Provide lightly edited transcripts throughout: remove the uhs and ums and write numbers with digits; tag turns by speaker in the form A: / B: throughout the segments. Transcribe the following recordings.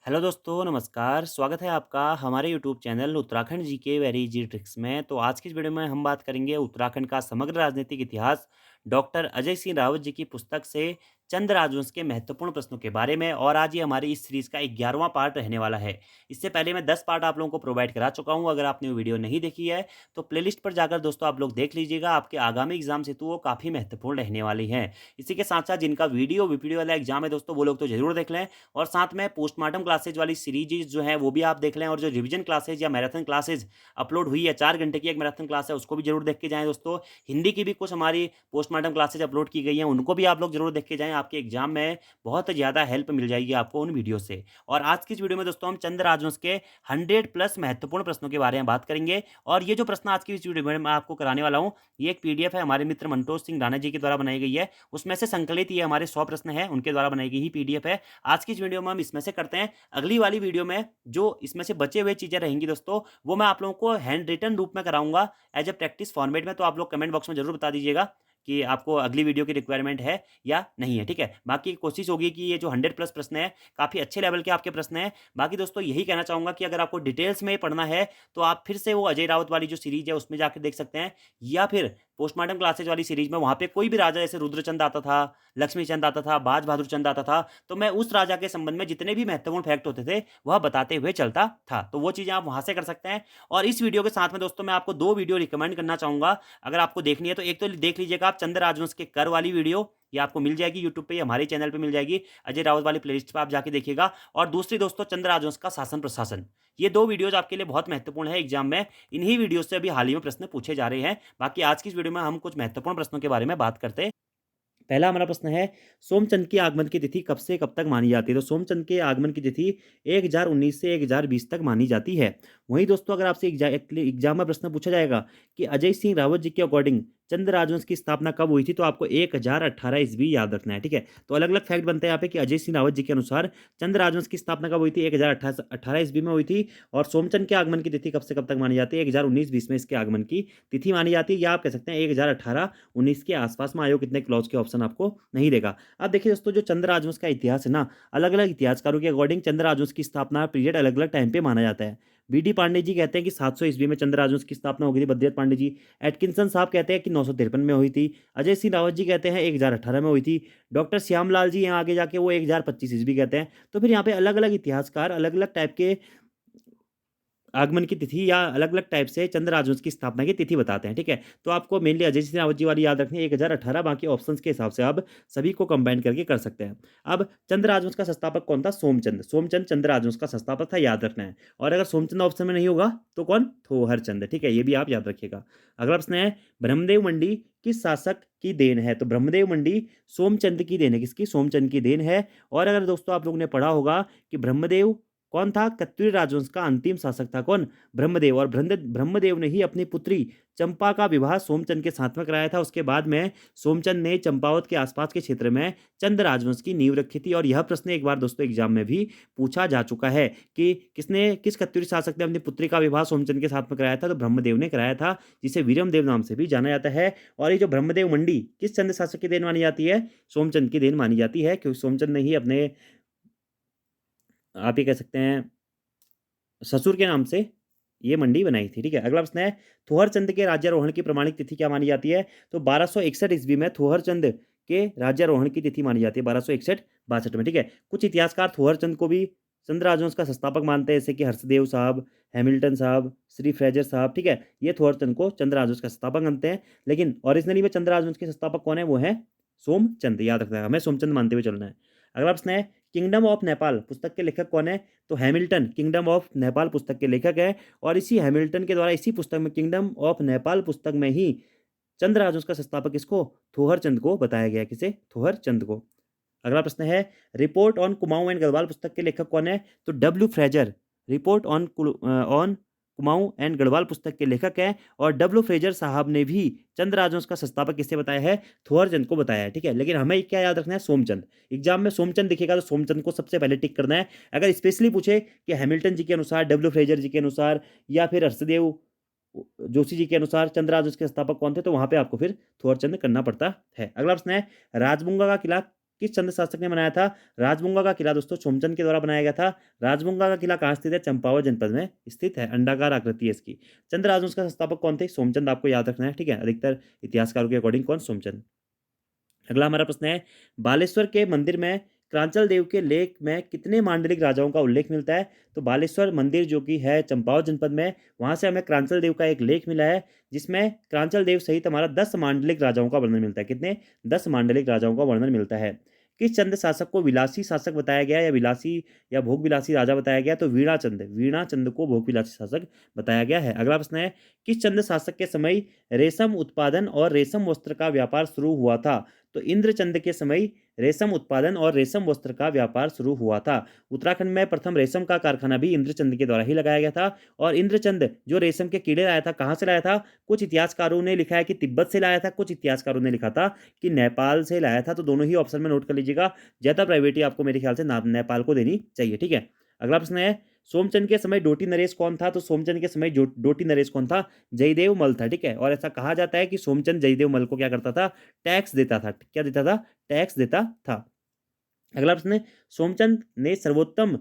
A: Hello दोस्तों, नमस्कार। स्वागत है आपका हमारे YouTube channel Uttarakhand GK very easy tricks में। तो आज की इस वीडियो में हम बात करेंगे उत्तराखंड का समग्र राजनीतिक इतिहास डॉक्टर अजय सिंह रावत जी की पुस्तक से चंद राजवंश के महत्वपूर्ण प्रश्नों के बारे में। और आज ये हमारी इस सीरीज़ का 11वां पार्ट रहने वाला है। इससे पहले मैं 10 पार्ट आप लोगों को प्रोवाइड करा चुका हूँ। अगर आपने वो वीडियो नहीं देखी है तो प्लेलिस्ट पर जाकर दोस्तों आप लोग देख लीजिएगा। आपके आगामी एग्जाम हेतु वो काफ़ी महत्वपूर्ण रहने वाली हैं। इसी के साथ साथ जिनका वीडियो वीपीडी वाला एग्जाम है दोस्तों, वो लोग तो जरूर देख लें। और साथ में पोस्टमार्टम क्लासेज वाली सीरीज जो है वो भी आप देख लें। और जो रिवीजन क्लासेज या मैराथन क्लासेज अपलोड हुई है, 4 घंटे की एक मैराथन क्लास है, उसको भी जरूर देख के जाएं दोस्तों। हिंदी की भी कुछ हमारी पोस्टमार्टम क्लासेज अपलोड की गई हैं, उनको भी आप लोग जरूर देख के जाएं। आपके एग्जाम में बहुत ज़्यादा हेल्प मिल जाएगी आपको उन वीडियो से। और आज की इस वीडियो में दोस्तों हम चंद्र राजवंश के 100+ महत्वपूर्ण प्रश्नों के बारे में बात करेंगे। और ये जो प्रश्न आज की इस वीडियो में मैं आपको कराने वाला हूँ, ये एक पीडीएफ है, हमारे मित्र मंटोज सिंह राणा जी के द्वारा बनाई गई है। उसमें से संकलित ये हमारे 100 प्रश्न हैं, उनके द्वारा बनाई गई ही पीडीएफ है। आज की इस वीडियो में हम इसमें से करते हैं। अगली वाली वीडियो में जो इसमें से बचे हुए चीज़ें रहेंगी दोस्तों, वो मैं आप लोगों को हैंड रिटन रूप में कराऊंगा एज ए प्रैक्टिस फॉर्मेट में। तो आप लोग कमेंट बॉक्स में जरूर बता दीजिएगा कि आपको अगली वीडियो की रिक्वायरमेंट है या नहीं है, ठीक है। बाकी कोशिश होगी कि ये जो 100+ प्रश्न है, काफ़ी अच्छे लेवल के आपके प्रश्न हैं। बाकी दोस्तों यही कहना चाहूँगा कि अगर आपको डिटेल्स में पढ़ना है तो आप फिर से वो अजय रावत वाली जो सीरीज है उसमें जाकर देख सकते हैं, या फिर पोस्टमार्टम क्लासेज वाली सीरीज में। वहाँ पे कोई भी राजा जैसे रुद्रचंद आता था, लक्ष्मी चंद आता था, बाज बहादुर चंद आता था, तो मैं उस राजा के संबंध में जितने भी महत्वपूर्ण फैक्ट होते थे वह बताते हुए चलता था। तो वो चीज़ें आप वहाँ से कर सकते हैं। और इस वीडियो के साथ में दोस्तों मैं आपको 2 वीडियो रिकमेंड करना चाहूँगा। अगर आपको देखनी है तो एक तो देख लीजिएगा आप चंद्र राजवंश के कर वाली वीडियो, ये आपको मिल जाएगी यूट्यूब पे, हमारे चैनल पे मिल जाएगी। अजय रावत वाली प्लेलिस्ट पे आप जाके देखिएगा। और दूसरी दोस्तों चंद्र राजवंश का शासन प्रशासन, ये 2 वीडियोज आपके लिए बहुत महत्वपूर्ण है एग्जाम में। इन्हीं वीडियो से अभी हाल ही में प्रश्न पूछे जा रहे हैं। बाकी आज की इस वीडियो में हम कुछ महत्वपूर्ण प्रश्नों के बारे में बात करते हैं। पहला हमारा प्रश्न है, सोमचंद की आगमन की तिथि कब से कब तक मानी जाती है? तो सोमचंद के आगमन की तिथि 1019 से 1020 तक मानी जाती है। वहीं दोस्तों अगर आपसे एग्जाम में प्रश्न पूछा जाएगा कि अजय सिंह रावत जी के अकॉर्डिंग चंद्र राजवंश की स्थापना कब हुई थी, तो आपको 1018 ईस्वी याद रखना है, ठीक है। तो अलग अलग फैक्ट बनते हैं यहाँ पे कि अजय सिंह रावत जी के अनुसार चंद्र राजवंश की स्थापना कब हुई थी, 1018 ईस्वी में हुई थी। और सोमचंद के आगमन की तिथि कब से कब तक मानी जाती है, 1019-20 में इसके आगमन की तिथि मानी जाती है। या आप कह सकते हैं 1018-19 के आसपास में। आयोग कितने क्लॉज के ऑप्शन आपको नहीं देगा। अब देखिए दोस्तों, जो चंद्र राजवंश का इतिहास है ना, अलग अलग इतिहासकारों के अकॉर्डिंग चंद्र राजवंश की स्थापना पीरियड अलग अलग टाइम पे माना जाता है। बीडी पांडे जी कहते हैं कि 700 ईस्वी में चंद्र राजवंश की स्थापना हो गई थी, बद्रीनाथ पांडे जी। एटकिंसन साहब कहते हैं कि 953 में हुई थी। अजय सिंह रावत जी कहते हैं 1018 में हुई थी। डॉक्टर श्यामलाल जी यहाँ आगे जाके वो 1025 ईस्वी कहते हैं। तो फिर यहाँ पे अलग अलग इतिहासकार अलग अलग टाइप के आगमन की तिथि या अलग-अलग टाइप से चंद्र राजवंश की स्थापना की तिथि बताते हैं, ठीक है? तो आपको मेनली अजय सिंह रावत जी वाली याद रखनी है 1018, बाकी ऑप्शंस के हिसाब से आप सभी को कंबाइन करके कर सकते हैं। अब चंद्र राजवंश का संस्थापक कौन था? सोमचंद। सोमचंद चंद्र राजवंश का संस्थापक था, याद रखना है। और अगर सोमचंद ऑप्शन में नहीं होगा तो कौन? थोहरचंद, ठीक है? ये भी आप याद रखिएगा। अगला प्रश्न है, ब्रह्मदेव मंडी किस शासक की देन है? तो ब्रह्मदेव मंडी सोमचंद की देन है। किसकी? सोमचंद की देन है। और अगर दोस्तों आप लोगों ने पढ़ा होगा कि ब्रह्मदेव कौन था? कत्यूरी राजवंश का अंतिम शासक था। कौन? ब्रह्मदेव। और ब्रह्मदेव ने ही अपनी पुत्री चंपा का विवाह सोमचंद के साथ में कराया था। उसके बाद में सोमचंद ने चंपावत के आसपास के क्षेत्र में चंद्र राजवंश की नींव रखी थी। और यह प्रश्न एक बार दोस्तों एग्जाम में भी पूछा जा चुका है कि किस कत्यूरी शासक ने अपनी पुत्री का विवाह सोमचंद के साथ में कराया था? तो ब्रह्मदेव ने कराया था, जिसे वीरमदेव नाम से भी जाना जाता है। और ये जो ब्रह्मदेव मंडी किस चंद्र शासक की देन मानी जाती है? सोमचंद की देन मानी जाती है, क्योंकि सोमचंद ने ही अपने, आप ये कह सकते हैं, ससुर के नाम से ये मंडी बनाई थी, ठीक है। अगला प्रश्न है, थोहरचंद के राज्यारोहण की प्रमाणित तिथि क्या मानी जाती है? तो 1261 ईस्वी में थोहरचंद के राज्यारोहण की तिथि मानी जाती है, 1261-62 में, ठीक है। कुछ इतिहासकार थोहरचंद को भी चंद्र राजवंश का संस्थापक मानते हैं, जैसे कि हर्षदेव साहब, हैमिल्टन साहब, श्री फ्रेजर साहब, ठीक है। ये थोहरचंद को चंद्र राजवंश का संस्थापक मानते हैं। लेकिन ओरिजिनली में चंद्र राजवंश के संस्थापक कौन है? वो है सोमचंद, याद रखना है, हमें सोमचंद मानते हुए चलना है। अगला प्रश्न है, किंगडम ऑफ नेपाल पुस्तक के लेखक कौन है? तो हैमिल्टन किंगडम ऑफ नेपाल पुस्तक के लेखक है। और इसी हैमिल्टन के द्वारा इसी पुस्तक में, किंगडम ऑफ नेपाल पुस्तक में ही चंद्र राजवंश का संस्थापक किसको? थोहरचंद को बताया गया। किसे? थोहरचंद को। अगला प्रश्न है, report on Kumaon and Garhwal पुस्तक के लेखक कौन है? तो W Fraser report on Kumaon and Garhwal पुस्तक के लेखक हैं। और डब्ल्यू फ्रेजर साहब ने भी चंद्र राजवंश का संस्थापक किससे बताया है? थोहरचंद को बताया है, ठीक है। लेकिन हमें क्या याद रखना है? सोमचंद। एग्जाम में सोमचंद दिखेगा तो सोमचंद को सबसे पहले टिक करना है। अगर स्पेशली पूछे कि हैमिल्टन जी के अनुसार, डब्ल्यू फ्रेजर जी के अनुसार, या फिर हर्षदेव जोशी जी के अनुसार चंद्र राजवंश के संस्थापक कौन थे, तो वहां पे आपको फिर थोरचंद करना पड़ता है। अगला प्रश्न है, राजमुंगा का किला किस चंद शासक ने बनाया था? राजमुंगा का किला दोस्तों सोमचंद के द्वारा बनाया गया था। राजमुंगा का किला कहाँ स्थित है? चंपावत जनपद में स्थित है, अंडाकार आकृति है इसकी। चंद राजवंश का संस्थापक कौन थे? सोमचंद, आपको याद रखना है, ठीक है। अधिकतर इतिहासकारों के अकॉर्डिंग कौन? सोमचंद। अगला हमारा प्रश्न है, बालेश्वर के मंदिर में क्रांचल देव के लेख में कितने मांडलिक राजाओं का उल्लेख मिलता है? तो बालेश्वर मंदिर जो कि है चंपावत जनपद में, वहां से हमें क्रांचल देव का एक लेख मिला है जिसमें क्रांचल देव सहित हमारा 10 मांडलिक राजाओं का वर्णन मिलता है। कितने? 10 मांडलिक राजाओं का वर्णन मिलता है। किस चंद शासक को विलासी शासक बताया गया या विलासी या भोग विलासी राजा बताया गया? तो वीणाचंद को भोग विलासी शासक बताया गया है। अगला प्रश्न है, किस चंद शासक के समय रेशम उत्पादन और रेशम वस्त्र का व्यापार शुरू हुआ था? तो इंद्रचंद के समय रेशम उत्पादन और रेशम वस्त्र का व्यापार शुरू हुआ था। उत्तराखंड में प्रथम रेशम का कारखाना भी इंद्रचंद के द्वारा ही लगाया गया था। और इंद्रचंद जो रेशम के कीड़े लाया था, कहाँ से लाया था? कुछ इतिहासकारों ने लिखा है कि तिब्बत से लाया था, कुछ इतिहासकारों ने लिखा था कि नेपाल से लाया था। तो दोनों ही ऑप्शन में नोट कर लीजिएगा। ज्यादा प्रायोरिटी आपको मेरे ख्याल से नेपाल को देनी चाहिए, ठीक है। अगला प्रश्न है, सोमचंद के समय डोटी नरेश कौन था? तो सोमचंद के समय डोटी नरेश कौन था? जयदेव मल था, ठीक है। और ऐसा कहा जाता है कि सोमचंद जयदेव मल को क्या करता था? टैक्स देता था। क्या देता था? टैक्स देता था। अगला प्रश्न है, सोमचंद ने सर्वप्रथम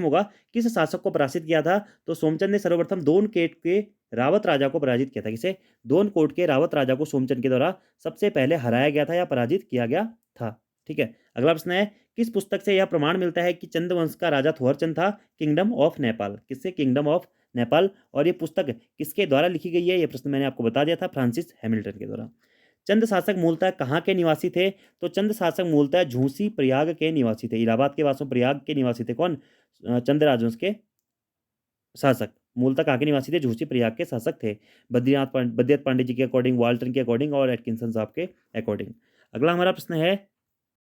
A: होगा किस शासक को पराजित किया था? तो सोमचंद ने सर्वप्रथम दोन केट के रावत राजा को पराजित किया था। किसे? दोन कोट के रावत राजा को सोमचंद के द्वारा सबसे पहले हराया गया था या पराजित किया गया था, ठीक है। अगला प्रश्न है, किस पुस्तक से यह प्रमाण मिलता है कि चंद्रवंश का राजा थोरचंद था? Kingdom of Nepal. किससे? Kingdom of Nepal. और ये पुस्तक किसके द्वारा लिखी गई है? ये प्रश्न मैंने आपको बता दिया था, फ्रांसिस हैमिल्टन के द्वारा। चंद शासक मूलतः कहाँ के निवासी थे? तो चंद शासक मूलतः झूसी प्रयाग के निवासी थे। इलाहाबाद के वासों प्रयाग के निवासी थे। कौन? चंद राजवंश के शासक मूलतः कहाँ के निवासी थे? झूसी प्रयाग के शासक थे। बद्रीनाथ पांडे जी के अकॉर्डिंग, वाल्टन के अकॉर्डिंग और एटकिंसन साहब के अकॉर्डिंग। अगला हमारा प्रश्न है,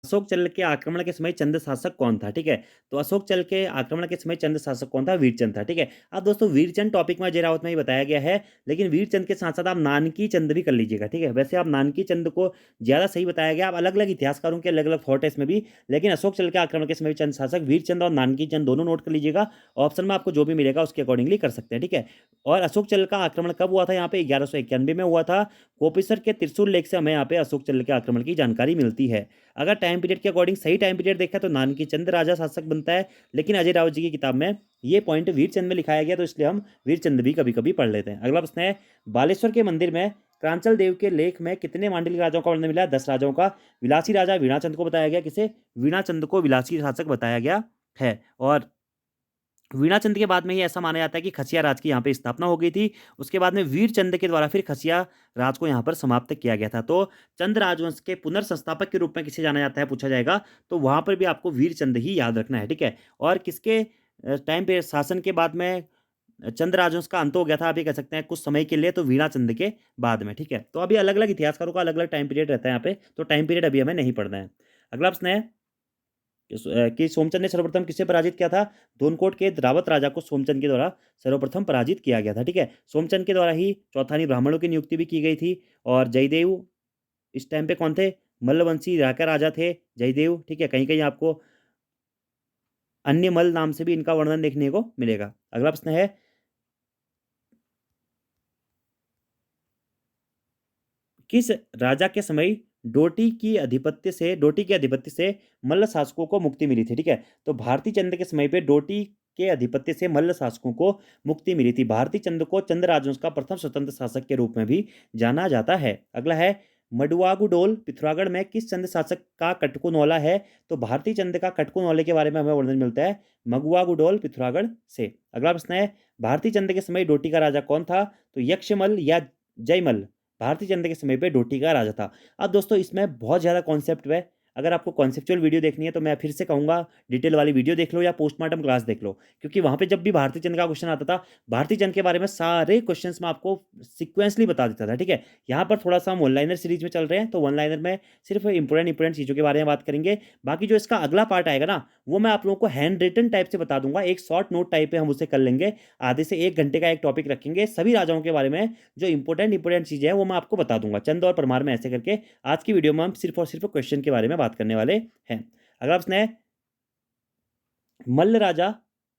A: अशोक चल के आक्रमण के समय चंद शासक कौन था? ठीक है, तो अशोक चल के आक्रमण के समय चंद शासक कौन था? वीरचंद था, ठीक है। अब दोस्तों वीरचंद टॉपिक में जयरावत में ही बताया गया है, लेकिन वीरचंद के साथ साथ आप नानकी चंद भी कर लीजिएगा, ठीक है। वैसे आप नानकी चंद को ज्यादा सही बताया गया, आप अलग अलग इतिहासकारों के अलग अलग थॉट है इसमें भी, लेकिन अशोक चल के आक्रमण के समय चंद शासक वीरचंद और नानकी चंद दोनों नोट कर लीजिएगा। ऑप्शन में आपको जो भी मिलेगा उसके अकॉर्डिंगली कर सकते हैं, ठीक है। और अशोक चल का आक्रमण कब हुआ था? यहाँ पे 1191 में हुआ था। कोपेसर के त्रिशूल लेख से हमें यहाँ पे अशोक चल के आक्रमण की जानकारी मिलती है। अगर टाइम पीरियड के अकॉर्डिंग सही टाइम पीरियड देखा तो नानकी चंद राजा शासक बनता है, लेकिन अजय रावत जी की किताब में ये पॉइंट वीरचंद में लिखाया गया, तो इसलिए हम वीरचंद भी कभी कभी पढ़ लेते हैं। अगला प्रश्न है, बालेश्वर के मंदिर में क्रांचल देव के लेख में कितने मांडलिक राजाओं का वर्णन मिला? 10 राजाओं का। विलासी राजा वीणाचंद को बताया गया। किसे? वीणाचंद को विलासी शासक बताया गया है। और वीणाचंद के बाद में ही ऐसा माना जाता है कि खसिया राज की यहाँ पे स्थापना हो गई थी। उसके बाद में वीरचंद के द्वारा फिर खसिया राज को यहाँ पर समाप्त किया गया था। तो चंद राजवंश के पुनर्संस्थापक के रूप में किसे जाना जाता है, पूछा जाएगा, तो वहां पर भी आपको वीरचंद ही याद रखना है, ठीक है। और किसके टाइम पे शासन के बाद में चंद राजवंश का अंत हो गया था, आप ये कह सकते हैं कुछ समय के लिए, तो वीणाचंद के बाद में, ठीक है। तो अभी अलग अलग इतिहासकारों का अलग अलग टाइम पीरियड रहता है यहाँ पे, तो टाइम पीरियड अभी हमें नहीं पढ़ना है। अगला प्रश्न है कि सोमचंद ने सर्वप्रथम किसे पराजित किया था? दोनकोट के रावत राजा को सोमचंद के द्वारा सर्वप्रथम पराजित किया गया था, ठीक है। सोमचंद के द्वारा ही चौथानी ब्राह्मणों की नियुक्ति भी की गई थी। और जयदेव इस टाइम पे कौन थे? मल्लवंशी राका राजा थे जयदेव, ठीक है। कहीं कहीं आपको अन्य मल नाम से भी इनका वर्णन देखने को मिलेगा। अगला प्रश्न है, किस राजा के समय डोटी के अधिपत्य से मल्ल शासकों को मुक्ति मिली थी? ठीक है, तो भारती चंद के समय पे डोटी के अधिपत्य से मल्ल शासकों को मुक्ति मिली थी। भारती चंद को चंद राजवंश का प्रथम स्वतंत्र शासक के रूप में भी जाना जाता है। अगला है, मडुवागुडोल पिथौरागढ़ में किस चंद शासक का कटकुनौला है? तो भारती चंद का कटकुनौले के बारे में हमें वर्णन मिलता है मगुआगुडोल पिथौरागढ़ से। अगला प्रश्न है, भारती चंद के समय डोटी का राजा कौन था? तो यक्षमल या जयमल भारती चंद के समय पे डोटी का राजा था। अब दोस्तों इसमें बहुत ज़्यादा कॉन्सेप्ट है, अगर आपको कॉन्सेप्चुअल वीडियो देखनी है तो मैं फिर से कहूँगा डिटेल वाली वीडियो देख लो या पोस्टमार्टम क्लास देख लो, क्योंकि वहाँ पे जब भी भारती चंद का क्वेश्चन आता था, भारती चंद के बारे में सारे क्वेश्चंस मैं आपको सिक्वेंसली बता देता था, ठीक है। यहाँ पर थोड़ा सा हम वन लाइनर सीरीज में चल रहे हैं, तो वन लाइनर में सिर्फ इंपॉर्टेंट चीज़ों के बारे में बात करेंगे। बाकी जो इसका अगला पार्ट आएगा ना, वो मैं आप लोगों को हैंड रिटन टाइप से बता दूंगा, एक शॉर्ट नोट टाइप पे हम उसे कर लेंगे। आधे से 1 घंटे का एक टॉपिक रखेंगे, सभी राजाओं के बारे में जो इंपॉर्टेंट चीज़ें हैं वो मैं आपको बता दूंगा, चंद और परमार में ऐसे करके। आज की वीडियो में हम सिर्फ और सिर्फ क्वेश्चन के बारे में बात करने वाले हैं। अगला प्रश्न है, मल्ल राजा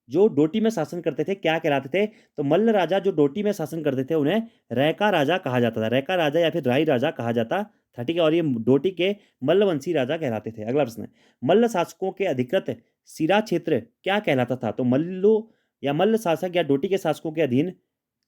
A: जो डोटी में शासन करते थे क्या कहलाते थे? तो मल्ल राजा जो डोटी में शासन करते थे उन्हें रैका राजा कहा जाता था। रैका राजा या फिर राई राजा कहा जाता था, ठीक है। और ये डोटी के मल्लवंशी राजा कहलाते थे। अगला प्रश्न है, मल्ल शासकों के अधिकृत सिरा क्षेत्र क्या कहलाता था? तो मल्लो या मल्ल शासक या डोटी के शासकों के अधीन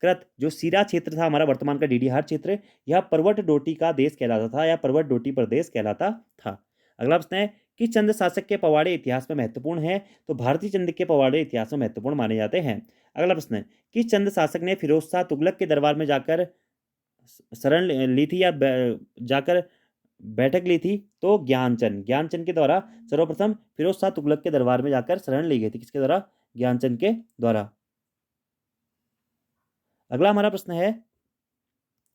A: कृत जो सिरा क्षेत्र था हमारा वर्तमान का डीडीहार क्षेत्र, यह परवट डोटी का देश कहलाता था या परवट डोटी प्रदेश कहलाता था। अगला प्रश्न है, किस चंद शासक के पवाड़े इतिहास में महत्वपूर्ण है? तो भारतीय चंद के पवाड़े इतिहास में महत्वपूर्ण माने जाते हैं। अगला प्रश्न है, किस चंद शासक ने फिरोज शाह तुगलक के दरबार में जाकर शरण ली थी या जाकर बैठक ली थी? तो ज्ञानचंद। ज्ञानचंद के द्वारा सर्वप्रथम फिरोज शाह तुगलक के दरबार में जाकर शरण ली गई थी। किसके द्वारा? ज्ञानचंद के द्वारा। अगला हमारा प्रश्न है,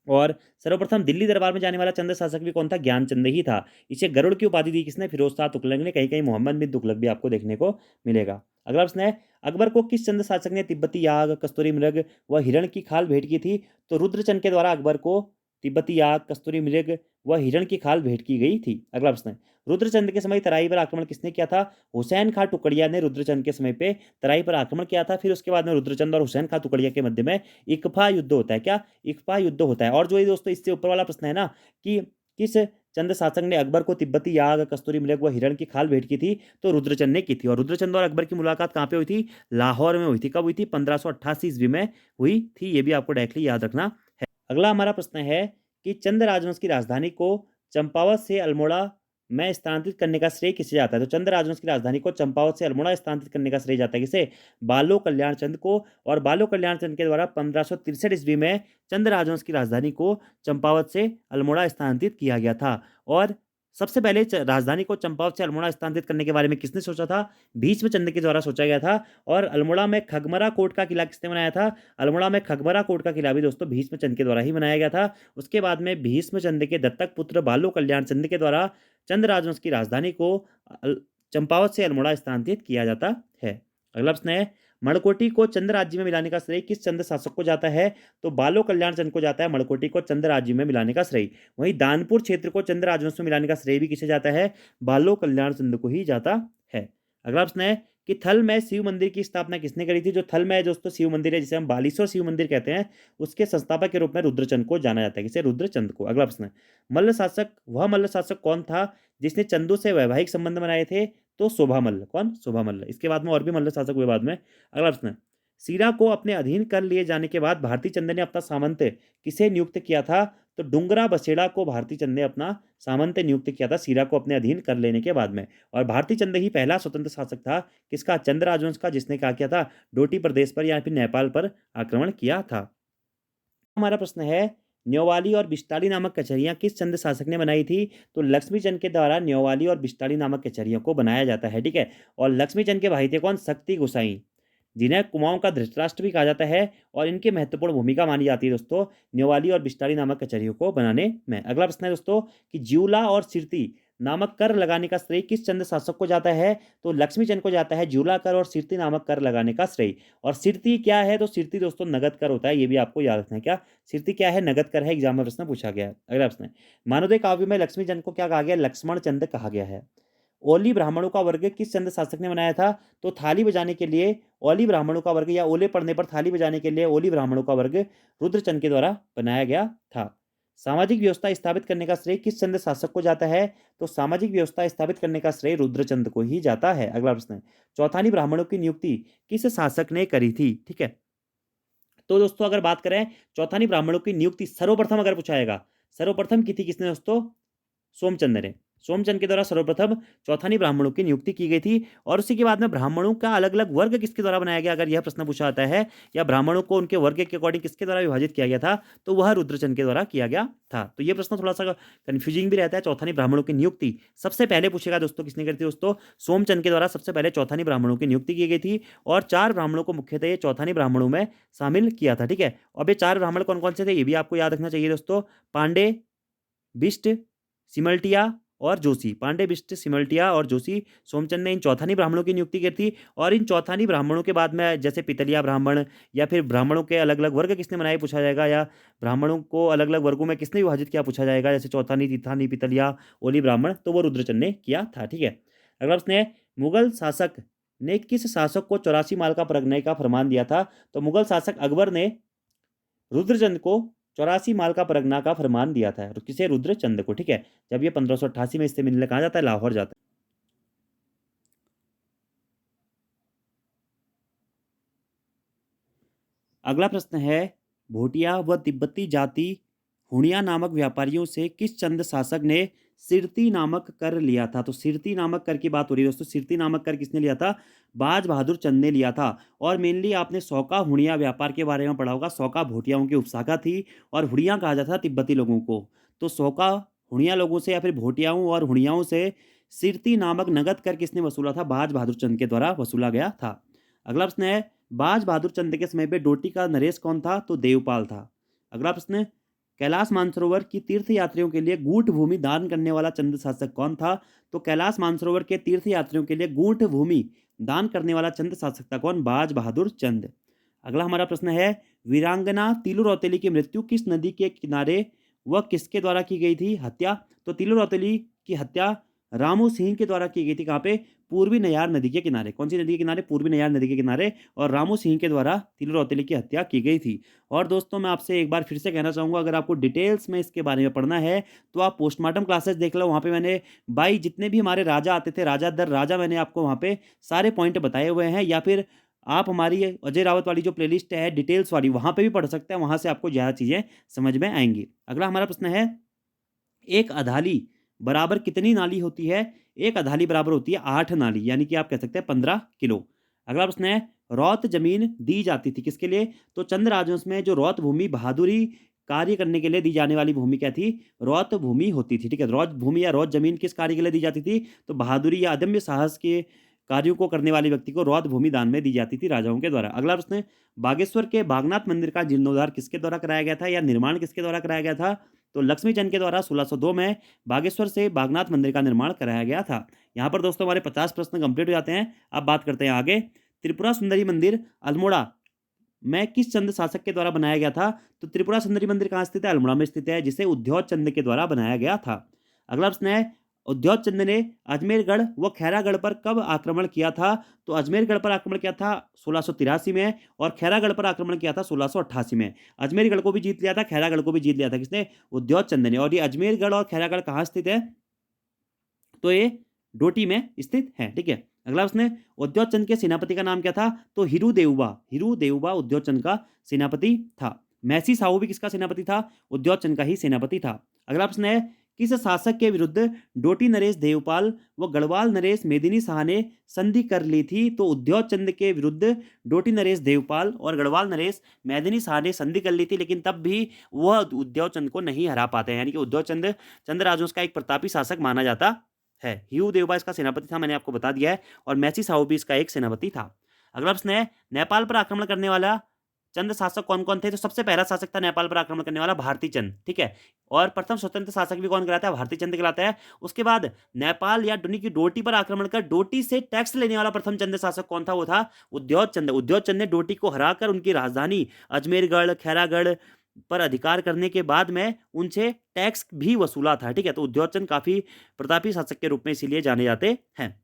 A: और सर्वप्रथम दिल्ली दरबार में जाने वाला चंद शासक भी कौन था? ज्ञानचंद ही था। इसे गरुड़ की उपाधि दी किसने? फिरोज शाह तुगलक ने। कहीं कहीं मोहम्मद बिन तुगलक भी आपको देखने को मिलेगा। अगला प्रश्न है, अकबर को किस चंद शासक ने तिब्बती याग, कस्तूरी मृग व हिरण की खाल भेंट की थी? तो रुद्रचंद के द्वारा अकबर को तिब्बती याग, कस्तूरी मृग व हिरण की खाल भेंट की गई थी। अगला प्रश्न है, रुद्रचंद के समय तराई पर आक्रमण किसने किया था? हुसैन खां टुकड़िया ने रुद्रचंद के समय पे तराई पर आक्रमण किया था। फिर उसके बाद में रुद्रचंद और हुसैन खां टुकड़िया के मध्य में इकफा युद्ध होता है। क्या? इकफा युद्ध होता है। और जो ये दोस्तों इससे ऊपर वाला प्रश्न है ना कि किस चंद शासक ने अकबर को तिब्बती याग, कस्तूरी मृग व हिरण की खाल भेंट की थी? तो रुद्रचंद ने की थी। और रुद्रचंद और अकबर की मुलाकात कहाँ पे हुई थी? लाहौर में हुई थी। कब हुई थी? 1588 ईस्वी में हुई थी। ये भी आपको डायरेक्टली याद रखना है। अगला हमारा प्रश्न है कि चंद राजवंश की राजधानी को चंपावत से अल्मोड़ा में स्थानांतरित करने का श्रेय किसे जाता है? तो चंद राजवंश की राजधानी को चंपावत से अल्मोड़ा स्थानांतरित करने का श्रेय जाता है किसे? बालो कल्याण चंद को। और बालो कल्याण चंद के द्वारा 1563 ईस्वी में चंद राजवंश की राजधानी को चंपावत से अल्मोड़ा स्थानांतरित किया गया था। और सबसे पहले राजधानी को चंपावत से अल्मोड़ा स्थानांतरित करने के बारे में किसने सोचा था? भीष्मचंद्र के द्वारा सोचा गया था। और अल्मोड़ा में खगमरा कोट का किला किसने बनाया था? अल्मोड़ा में खगमरा कोट का किला भी दोस्तों भीष्मचंद्र के द्वारा ही बनाया गया था। उसके बाद में भीष्मचंद्र के दत्तक पुत्र बालो कल्याण चंद्र के द्वारा चंद राजवंश की राजधानी को चंपावत से अल्मोड़ा स्थानांतरित किया जाता है। अगला प्रश्न है, मणकोटी को चंद राज्य में मिलाने का श्रेय किस चंद शासक को जाता है? तो बालो कल्याण चंद को जाता है मणकोटी को चंद राज्य में मिलाने का श्रेय। वहीं दानपुर क्षेत्र को चंद राजवंश में मिलाने का श्रेय भी किसे जाता है? बालो कल्याण चंद को ही जाता है। अगला प्रश्न है कि थल में शिव मंदिर की स्थापना किसने करी थी? जो थल में दोस्तों शिव मंदिर है, जिसे हम बालेश्वर शिव मंदिर कहते हैं, उसके संस्थापक के रूप में रुद्रचंद को जाना जाता है। किसे? रुद्रचंद को। अगला प्रश्न है, मल्ल शासक, वह मल्ल शासक कौन था जिसने चंदों से वैवाहिक संबंध बनाए थे? तो शोभामल्ल। कौन? शोभामल्ल। इसके बाद में और भी मल्ल शासक हुए बाद में। अगला प्रश्न है, सीरा को अपने अधीन कर लिए जाने के बाद भारतीय चंद ने अपना सामंत किसे नियुक्त किया था? तो डुंगरा बसेड़ा को भारतीय चंद ने अपना सामंत नियुक्त किया था सीरा को अपने अधीन कर लेने के बाद में। और भारतीय चंद ही पहला स्वतंत्र शासक था किसका? चंद राजवंश का, जिसने क्या किया था? डोटी प्रदेश पर या फिर नेपाल पर आक्रमण किया था। हमारा प्रश्न है, न्योवाली और बिस्टाली नामक कचहरियां किस चंद शासक ने बनाई थी? तो लक्ष्मीचंद के द्वारा न्योवाली और बिस्टाली नामक कचहरियों को बनाया जाता है, ठीक है। और लक्ष्मीचंद के भाई थे कौन? शक्ति गोसाई, जिन्हें कुमाऊं का धृतराष्ट्र भी कहा जाता है। और इनकी महत्वपूर्ण भूमिका मानी जाती है दोस्तों न्योवाली और बिस्टाली नामक कचहरियों को बनाने में। अगला प्रश्न है दोस्तों कि ज्यूला और सिरती नामक कर लगाने का श्रेय किस चंद शासक को जाता है? तो लक्ष्मीचंद को जाता है ज्यूला कर और सिरती नामक कर लगाने का श्रेय। और सिरती क्या है? तो सिरती दोस्तों नगद कर होता है, ये भी आपको याद रखना है। क्या? सिरती क्या है? नगद कर है। एग्जाम में प्रश्न पूछा गया है। अगला प्रश्न है, मानवदय काव्य में लक्ष्मीचंद को क्या कहा गया? लक्ष्मण चंद कहा गया है। ओली ब्राह्मणों का वर्ग किस चंद शासक ने बनाया था? तो थाली बजाने के लिए ओली ब्राह्मणों का वर्ग, या ओले पड़ने पर थाली बजाने के लिए ओली ब्राह्मणों का वर्ग रुद्रचंद के द्वारा बनाया गया था। सामाजिक व्यवस्था स्थापित करने का श्रेय किस चंद शासक को जाता है? तो सामाजिक व्यवस्था स्थापित करने का श्रेय रुद्रचंद को ही जाता है। अगला प्रश्न है, चौथानी ब्राह्मणों की नियुक्ति किस शासक ने करी थी? ठीक है, तो दोस्तों अगर बात करें चौथानी ब्राह्मणों की नियुक्ति सर्वप्रथम अगर पूछा जाएगा, सर्वप्रथम की थी किसने दोस्तों? सोमचंद ने। सोमचंद के द्वारा सर्वप्रथम चौथानी ब्राह्मणों की नियुक्ति की गई थी। और उसी के बाद में ब्राह्मणों का अलग अलग वर्ग किसके द्वारा बनाया गया, अगर यह प्रश्न पूछा जाता है, या ब्राह्मणों को उनके वर्ग के अकॉर्डिंग किसके द्वारा विभाजित किया गया था? तो वह रुद्रचंद के द्वारा किया गया था। तो यह प्रश्न थोड़ा सा कंफ्यूजिंग भी रहता है। चौथानी ब्राह्मणों की नियुक्ति सबसे पहले पूछेगा दोस्तों किसने करी थी? दोस्तों सोमचंद के द्वारा सबसे पहले चौथानी ब्राह्मणों की नियुक्ति की गई थी। और 4 ब्राह्मणों को मुख्यतः ये चौथानी ब्राह्मणों में शामिल किया था, ठीक है। अब ये 4 ब्राह्मण कौन कौन से थे ये भी आपको याद रखना चाहिए दोस्तों। पांडे, बिष्ट, सिमल्टिया और जोशी। पांडे, बिष्ट, सिमल्टिया और जोशी, सोमचंद ने इन चौथानी ब्राह्मणों की नियुक्ति की थी। और इन चौथानी ब्राह्मणों के बाद में जैसे पितलिया ब्राह्मण, या फिर ब्राह्मणों के अलग अलग वर्ग किसने बनाए पूछा जाएगा, या ब्राह्मणों को अलग अलग वर्गों में किसने विभाजित किया पूछा जाएगा, जैसे चौथानी, तिथानी, पितलिया, ओली ब्राह्मण, तो वो रुद्रचंद ने किया था, ठीक है। अगला प्रश्न है, मुगल शासक ने किस शासक को 84 माल का परगने का फरमान दिया था? तो मुगल शासक अकबर ने रुद्रचंद को 84 माल का परगना का फरमान दिया था? किसे? रुद्रचंद को, ठीक है। जब ये 1588 में इससे मिलने कहाँ जाता है? लाहौर जाता है। अगला प्रश्न है, भोटिया व तिब्बती जाति हुणिया नामक व्यापारियों से किस चंद शासक ने सिरती नामक कर लिया था? तो सिरती नामक कर की बात हो रही है दोस्तों। सिरती नामक कर किसने लिया था? बाज बहादुर चंद ने लिया था। और मेनली आपने सौका हुणिया व्यापार के बारे में पढ़ा होगा। सौका भोटियाओं की उपशाखा थी और हुड़िया कहा जाता था तिब्बती लोगों को। तो सौका हुणिया लोगों से या फिर भोटियाओं और हुणियाओं से सिरती नामक नगद कर किसने वसूला था? बाज बहादुर चंद के द्वारा वसूला गया था। अगला प्रश्न है, बाज बहादुर चंद के समय पे डोटी का नरेश कौन था? तो देवपाल था। अगला प्रश्न, कैलाश मानसरोवर की तीर्थ यात्रियों के लिए गूढ़ भूमि दान करने वाला चंद शासक कौन था? तो कैलाश मानसरोवर के तीर्थ यात्रियों के लिए गूढ़ भूमि दान करने वाला चंद शासक था कौन? बाज बहादुर चंद। अगला हमारा प्रश्न है, वीरांगना तीलू रौतेली की मृत्यु किस नदी के किनारे व किसके द्वारा की गई थी? हत्या। तो तीलू रौतेली की हत्या रामू सिंह के द्वारा की गई थी। कहाँ पे? पूर्वी नयार नदी के किनारे। कौन सी नदी के किनारे? पूर्वी नयार नदी के किनारे। और रामू सिंह के द्वारा तिलू रौतेली की हत्या की गई थी। और दोस्तों मैं आपसे एक बार फिर से कहना चाहूँगा, अगर आपको डिटेल्स में इसके बारे में पढ़ना है तो आप पोस्टमार्टम क्लासेस देख लो। वहाँ पे मैंने बाई जितने भी हमारे राजा आते थे, राजा दर राजा, मैंने आपको वहाँ पे सारे पॉइंट बताए हुए हैं। या फिर आप हमारी अजय रावत वाली जो प्लेलिस्ट है डिटेल्स वाली, वहाँ पे भी पढ़ सकते हैं। वहाँ से आपको ज़्यादा चीज़ें समझ में आएंगी। अगला हमारा प्रश्न है, एक अधाली बराबर कितनी नाली होती है? एक अधाली बराबर होती है 8 नाली, यानी कि आप कह सकते हैं 15 किलो। अगला प्रश्न है, रौत जमीन दी जाती थी किसके लिए? तो चंद राजवंश में जो रौत भूमि बहादुरी कार्य करने के लिए दी जाने वाली भूमि क्या थी? रौत भूमि होती थी, ठीक है। रौत भूमि या रौत जमीन किस कार्य के लिए दी जाती थी? तो बहादुरी या अदम्य साहस के कार्यों को करने वाले व्यक्ति को रौत भूमि दान में दी जाती थी राजाओं के द्वारा। अगला प्रश्न है, बागेश्वर के बागनाथ मंदिर का जीर्णोद्धार किसके द्वारा कराया गया था या निर्माण किसके द्वारा कराया गया था? तो लक्ष्मीचंद के द्वारा 1602 में बागेश्वर से बागनाथ मंदिर का निर्माण कराया गया था। यहाँ पर दोस्तों हमारे 50 प्रश्न कंप्लीट हो जाते हैं। अब बात करते हैं आगे। त्रिपुरा सुंदरी मंदिर अल्मोड़ा में किस चंद शासक के द्वारा बनाया गया था? तो त्रिपुरा सुंदरी मंदिर कहाँ स्थित है? अल्मोड़ा में स्थित है, जिसे उद्योग चंद के द्वारा बनाया गया था। अगला प्रश्न है, उद्योग चंद ने अजमेरगढ़ व खैरागढ़ पर कब आक्रमण किया था? तो अजमेरगढ़ पर आक्रमण किया था 1683 में और खैरागढ़ पर आक्रमण किया था 1688 में। अजमेरगढ़ को भी जीत लिया था, खैरागढ़ को भी जीत लिया था। किसने? उद्योग चंद ने। और ये अजमेरगढ़ और खैरागढ़ कहाँ स्थित है? तो ये डोटी में स्थित है, ठीक है। अगला प्रश्न है, उद्योग चंद के सेनापति का नाम क्या था? तो हिरू देवबा। हिरू देवबा उद्योग चंद का सेनापति था। मैसी साहू भी किसका सेनापति था? उद्योग चंद का ही सेनापति था। अगला प्रश्न है, किस शासक के विरुद्ध डोटी नरेश देवपाल व गढ़वाल नरेश मेदिनी शाह ने संधि कर ली थी? तो उद्योग चंद के विरुद्ध डोटी नरेश देवपाल और गढ़वाल नरेश मेदिनी शाह ने संधि कर ली थी, लेकिन तब भी वह उद्योग चंद को नहीं हरा पाते हैं। यानी कि उद्योग चंद चंद राजवंश का एक प्रतापी शासक माना जाता है। ह्यू देवबा इसका सेनापति था, मैंने आपको बता दिया है। और मैसी साहू भी इसका एक सेनापति था। अगला प्रश्न है, नेपाल पर आक्रमण करने वाला चंद शासक कौन कौन थे? तो सबसे पहला शासक था नेपाल पर आक्रमण करने वाला भारती चंद, ठीक है। और प्रथम स्वतंत्र शासक भी कौन कहलाता है? भारती चंद कहलाता है। उसके बाद नेपाल या दुनी की डोटी पर आक्रमण कर डोटी से टैक्स लेने वाला प्रथम चंद शासक कौन था? वो था उद्योग चंद। उद्योग चंद ने डोटी को हराकर उनकी राजधानी अजमेरगढ़ खैरागढ़ पर अधिकार करने के बाद में उनसे टैक्स भी वसूला था, ठीक है। तो उद्योग चंद काफी प्रतापी शासक के रूप में इसीलिए जाने जाते हैं।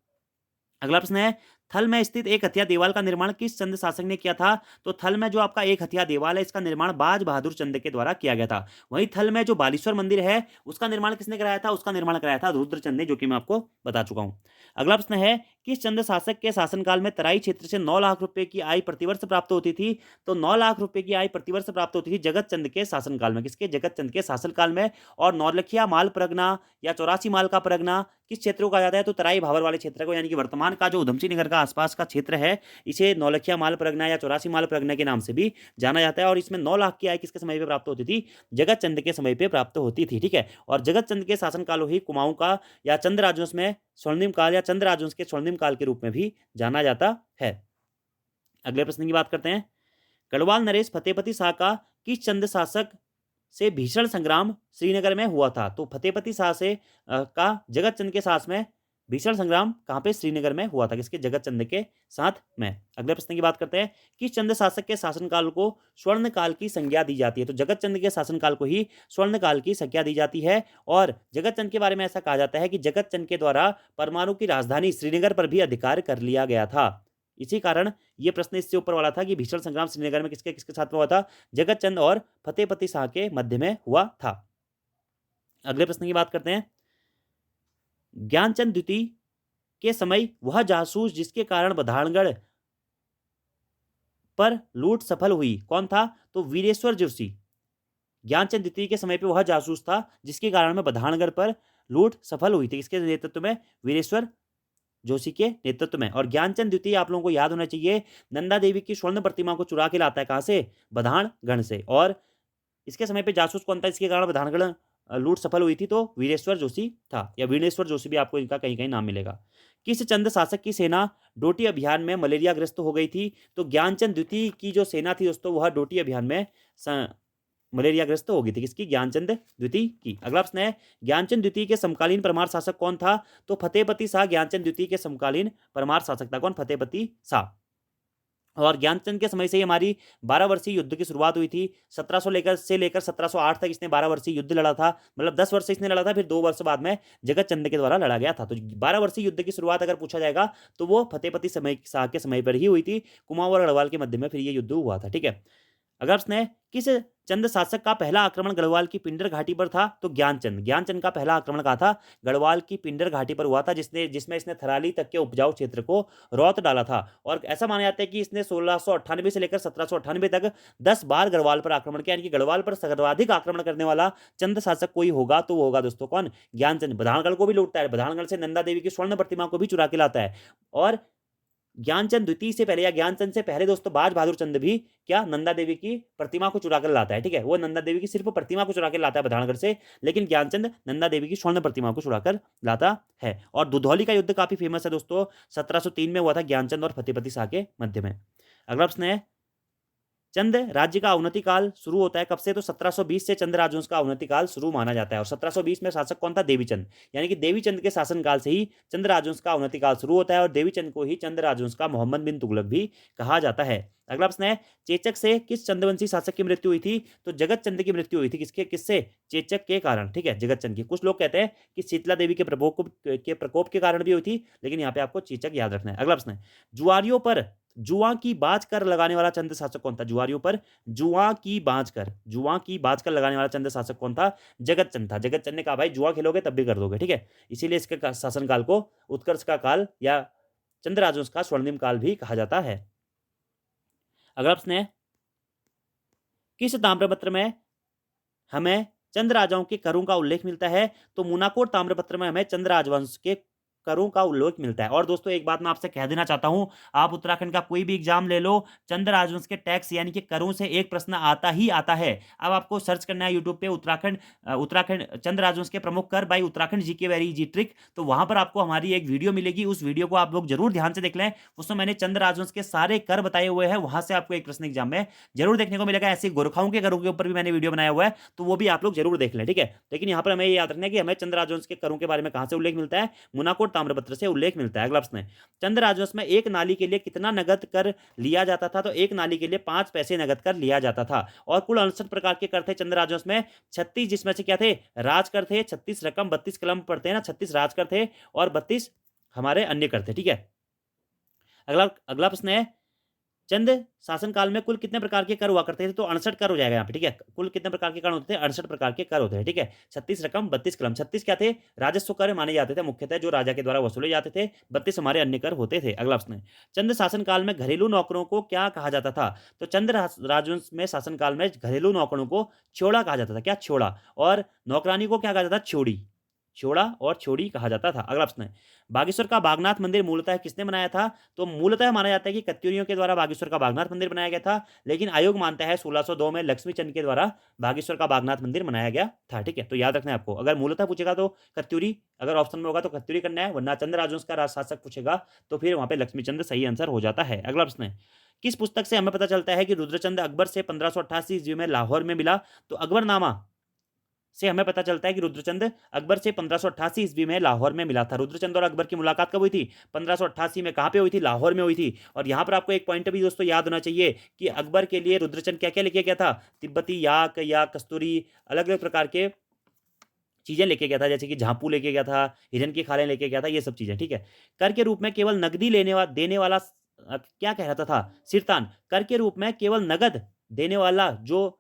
A: अगला प्रश्न है, थल में स्थित एक हथिया देवाल का निर्माण किस चंद शासक ने किया था? तो थल में जो आपका एक हथिया देवाल है, इसका निर्माण बाज बहादुर चंद के द्वारा किया गया था। वहीं थल में जो बालेश्वर मंदिर है, उसका निर्माण किसने कराया था? उसका निर्माण कराया था रुद्रचंद ने, जो कि मैं आपको बता चुका हूं। अगला प्रश्न है, किस चंद शासक के शासनकाल में तराई क्षेत्र से 9 लाख रुपए की आय प्रतिवर्ष प्राप्त होती थी? तो 9 लाख रुपए की आय प्रतिवर्ष प्राप्त होती थी जगत चंद के शासनकाल में। किसके? जगत चंद के शासनकाल में। और नौलखिया माल परगना या 84 माल का परगना किस क्षेत्र को कहा जाता है? तो तराई भावर वाले क्षेत्र को, यानी कि वर्तमान का जो उधमसिंह नगर का आसपास का क्षेत्र है, इसे नौलखिया माल परगना या 84 माल परगना के नाम से भी जाना जाता है। और इसमें 9 लाख की आय किसके समय पे प्राप्त होती थी? जगत चंद के समय पे प्राप्त होती थी, ठीक है। और जगत चंद के शासनकाल ही कुमाऊं का या चंद राजवंश में स्वर्णिम काल या चंद राजवंश के स्वर्णिम काल के रूप में भी जाना जाता है। अगले प्रश्न की बात करते हैं, गढ़वाल नरेश फतेहपति शाह का किस चंद शासक से भीषण संग्राम श्रीनगर में हुआ था? तो फतेहपति शाह से का जगत चंद के साथ में भीषण संग्राम कहाँ पे? श्रीनगर में हुआ था। किसके? जगत चंद के साथ में। अगले प्रश्न की बात करते हैं, किस चंद शासक के शासनकाल को स्वर्ण काल की संज्ञा दी जाती है? तो जगत चंद के शासनकाल को ही स्वर्ण काल की संज्ञा दी जाती है। और जगत चंद के बारे में ऐसा कहा जाता है कि जगत चंद के द्वारा परमाणु की राजधानी श्रीनगर पर भी अधिकार कर लिया गया था। इसी कारण ये प्रश्न इससे ऊपर वाला था कि भीषण संग्राम श्रीनगर में किसके किसके साथ में हुआ था, जगत चंद और फतेहपति शाह के मध्य में हुआ था। अगले प्रश्न की बात करते हैं। ज्ञानचंद द्वितीय के समय वह जासूस जिसके कारण बधानगढ़ पर लूट सफल हुई कौन था, तो वीरेश्वर जोशी। ज्ञानचंद द्वितीय के समय पे वह जासूस था जिसके कारण में बधानगढ़ पर लूट सफल हुई थी। इसके नेतृत्व में, वीरेश्वर जोशी के नेतृत्व में। और ज्ञानचंद द्वितीय आप लोगों को याद होना चाहिए, नंदा देवी की स्वर्ण प्रतिमा को चुरा के लाता है कहां से, बधानगढ़ से। और इसके समय पे जासूस कौन था, इसके कारण बधानगढ़ लूट सफल हुई थी, तो वीरेश्वर जोशी था, या वीरेश्वर जोशी भी आपको इनका कहीं कहीं नाम मिलेगा। किस चंद शासक की सेना डोटी अभियान में मलेरिया ग्रस्त हो गई थी, तो ज्ञानचंद द्वितीय की जो सेना थी दोस्तों वह डोटी अभियान में मलेरिया ग्रस्त हो गई थी। किसकी, ज्ञानचंद द्वितीय की। अगला प्रश्न है, ज्ञानचंद द्वितीय के समकालीन परमार शासक कौन था, तो फतेहपति शाह ज्ञानचंद द्वितीय के समकालीन परमार शासक था। कौन, फतेहपति शाह। और ज्ञानचंद के समय से ही हमारी 12 वर्षीय युद्ध की शुरुआत हुई थी। 1700 से लेकर 1708 तक इसने 12 वर्षीय युद्ध लड़ा था, मतलब 10 वर्ष इसने लड़ा था, फिर 2 वर्ष बाद में जगत चंद के द्वारा लड़ा गया था। तो 12 वर्षीय युद्ध की शुरुआत अगर पूछा जाएगा तो वो फतेहपति समय शाह के समय पर ही हुई थी। कुमाऊं और गढ़वाल के मध्य में फिर ये युद्ध हुआ था। ठीक है, अगला प्रश्न है, किस चंद शासक का पहला आक्रमण गढ़वाल की पिंडर घाटी पर था, तो ज्ञानचंद। ज्ञानचंद का पहला आक्रमण कहा था, गढ़वाल की पिंडर घाटी पर हुआ था, जिसमें इसने थराली तक के उपजाऊ क्षेत्र को रौत डाला था। और ऐसा माना जाता है कि इसने 1698 से लेकर 1798 तक 10 बार गढ़वाल पर आक्रमण किया, यानी कि गढ़वाल पर सर्वाधिक आक्रमण करने वाला चंद शासक कोई होगा तो वो होगा दोस्तों कौन, ज्ञानचंद। बधानगढ़ को भी लूटता है, बधानगढ़ से नंदा देवी की स्वर्ण प्रतिमा को भी चुरा के लाता है। और ज्ञानचंद द्वितीय से पहले या ज्ञानचंद से पहले दोस्तों बाज बहादुर चंद भी क्या, नंदा देवी की प्रतिमा को चुरा कर लाता है। ठीक है, वो नंदा देवी की सिर्फ प्रतिमा को चुरा कर लाता है बधानगढ़ से, लेकिन ज्ञानचंद नंदा देवी की स्वर्ण प्रतिमा को चुरा कर लाता है। और दुधौली का युद्ध काफी फेमस है दोस्तों, 1703 में हुआ था ज्ञानचंद और फतेहपति शाह के मध्य में। अगला प्रश्न है, चंद राज्य का अवनति काल शुरू होता है कब से, तो 1720 से चंद राजवंश का अवनति काल शुरू माना जाता है। और 1720 में शासक कौन था, देवीचंद। यानी कि देवीचंद के शासन काल से ही चंद राजवंश का अवनति काल शुरू होता है, और देवीचंद को ही चंद राजवंश का मोहम्मद बिन तुगलक भी कहा जाता है। अगला प्रश्न है, चेचक से किस चंद्रवंशी शासक की मृत्यु हुई थी, तो जगत चंद की मृत्यु हुई थी। किससे, चेचक के कारण। ठीक है, जगत चंद की। कुछ लोग कहते हैं कि शीतला देवी के प्रकोप के कारण भी हुई थी, लेकिन यहाँ पे आपको चेचक याद रखना है। अगला प्रश्न है, जुआरियों पर जुआ की बाज कर लगाने वाला चंद शासक कौन था, जुआरियों पर जुआ की बाज कर लगाने वाला चंद शासक कौन था, जगत चंद था। जगत चंद ने कहा भाई जुआ खेलोगे तब भी कर दोगे। ठीक है, इसीलिए इसके शासनकाल को उत्कर्ष का काल या चंद राजवंश का स्वर्णिम काल भी कहा जाता है। अगला प्रश्न है, किस ताम्रपत्र में हमें चंद राजाओं के करों का उल्लेख मिलता है, तो मुनाकोट ताम्रपत्र में हमें चंद राजवंश के करों का उल्लेख मिलता है। और दोस्तों एक बात मैं आपसे कह देना चाहता हूं, आप उत्तराखंड का कोई भी एग्जाम ले लो, चंद राजवंश के टैक्स यानी कि करों से एक प्रश्न आता ही आता है। अब आपको सर्च करना है यूट्यूब पे उत्तराखंड चंद राजवंश के प्रमुख कर by Uttarakhand GK very easy trick, तो वहां पर आपको हमारी एक वीडियो मिलेगी। उस वीडियो को आप लोग जरूर ध्यान से देख लें, उसमें मैंने चंद राजवंश के सारे कर बताए हुए हैं, वहां से आपको एक प्रश्न एग्जाम में जरूर देखने को मिलेगा। ऐसे गोरखाओं के करों के ऊपर भी मैंने वीडियो बनाया हुआ है, तो वो भी आप लोग जरूर देख लें। ठीक है, लेकिन यहाँ पर हमें याद रखना है कि हमें चंद राजवंश के करों के बारे में कहां से उल्लेख मिलता है, मुनाकोट ताम्रपत्र से उल्लेख मिलता है। अगला प्रश्न है, चंद राजवंश में एक नाली के लिए कितना नगद कर लिया जाता था, तो एक नाली के लिए 5 पैसे नगद कर लिया जाता था। और कुल 69 प्रकार के कर थे चंद राजवंश में, 36 जिसमें से क्या थे, राजकर थे, 36 रकम, 32 कलम पढ़ते हैं ना, 36 राजकर थे और 32 हमारे अन्य कर थे। ठीक है, अगला अगला प्रश्न है, चंद शासन काल में कुल कितने प्रकार के कर हुआ करते थे, तो 68 कर हो जाएगा यहाँ पे। ठीक है, कुल कितने प्रकार के कर होते थे, 68 प्रकार के कर होते हैं। ठीक है, 36 रकम, 32 कलम। 36 क्या थे, राजस्व कर माने जाते थे मुख्यतः, जो राजा के द्वारा वसूले जाते थे। 32 हमारे अन्य कर होते थे। अगला प्रश्न है, चंद शासन काल में घरेलू नौकरों को क्या कहा जाता था, तो चंद राजवंश में शासन काल में घरेलू नौकरों को छोड़ा कहा जाता था। क्या, छोड़ा। और नौकरानी को क्या कहा जाता था, छोड़ी। छोड़ा और छोड़ी कहा जाता था। अगला प्रश्न है, बागेश्वर का बागनाथ मंदिर मूलतः किसने बनाया था, तो मूलतः माना जाता है कि कत्यूरियों के द्वारा बागेश्वर का बागनाथ मंदिर बनाया गया था, लेकिन आयोग मानता है 1602 में लक्ष्मी चंद के द्वारा बागेश्वर का बागनाथ मंदिर बनाया गया था। ठीक है, तो याद रखना है आपको, अगर मूलतः पूछेगा तो कत्यूरी, अगर ऑप्शन में होगा तो कत्यूरी करना है, वरना चंद्र राजवंश का शासक पूछेगा तो फिर वहां पे लक्ष्मी चंद सही आंसर हो जाता है। अगला प्रश्न है, किस पुस्तक से हमें पता चलता है कि रुद्रचंद अकबर से 1588 ईस्वी में लाहौर में मिला, तो अकबरनामा से हमें पता चलता है कि रुद्रचंद अकबर से 1588 ईस्वी में लाहौर में मिला था। रुद्रचंद और अकबर की मुलाकात कब हुई थी, 1588 में। कहां पे हुई थी, लाहौर में हुई थी। और यहां पर आपको एक पॉइंट भी दोस्तों याद होना चाहिए कि अकबर के लिए रुद्रचंद क्या क्या लेके गया था, तिब्बती याक या कस्तूरी, अलग अलग प्रकार के चीजें लेके गया था, जैसे कि झांपू लेके गया था, हिरन की खालें लेके गया था, ये सब चीजें। ठीक है, कर के रूप में केवल नकदी देने वाला क्या कहलाता था? सिरतान। कर के रूप में केवल नगद देने वाला जो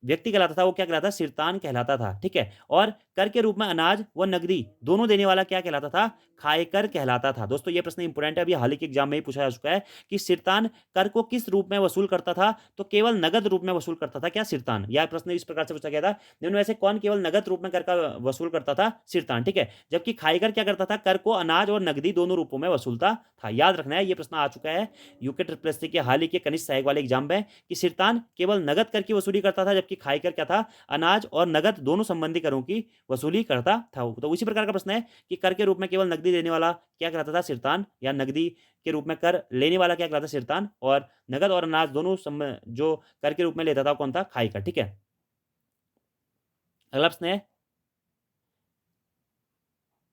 A: व्यक्ति कहलाता था वो क्या कहलाता? सिरतान कहलाता था, ठीक है? और कर के रूप में अनाज व नगदी दोनों देने वाला क्या कहलाता था? खायकर कहलाता था। दोस्तों ये प्रश्न इंपॉर्टेंट है, अभी हाल ही के एग्जाम में ही पूछा जा चुका है कि सिरतान कर को किस रूप में वसूल करता था? तो केवल नगद रूप में वसूल करता था क्या? सिरतान। यह प्रश्न इस प्रकार से पूछा गया था, निम्न में से कौन केवल नगद रूप में कर का वसूल करता था? सिरतान, ठीक है? जबकि खायकर क्या करता था? कर को अनाज और नगदी दोनों रूपों में वसूलता था। याद रखना है, ये प्रश्न आ चुका है यूके ट्रिपल एससी के हाल ही के कनिष्ठ सहायक वाले एग्जाम में कि सिरतान केवल नगद कर की वसूली करता था, जबकि खायकर क्या था? अनाज और नगद दोनों संबंधी करों की वसूली करता था। तो उसी प्रकार का प्रश्न है कि कर के रूप में केवल नकदी देने वाला क्या कहलाता था? सिरतान। या नकदी के रूप में कर लेने वाला क्या कहलाता? सिरतान। और नगद और अनाज दोनों जो कर के रूप में लेता था कौन था? खाईकर, ठीक है? अगला प्रश्न है,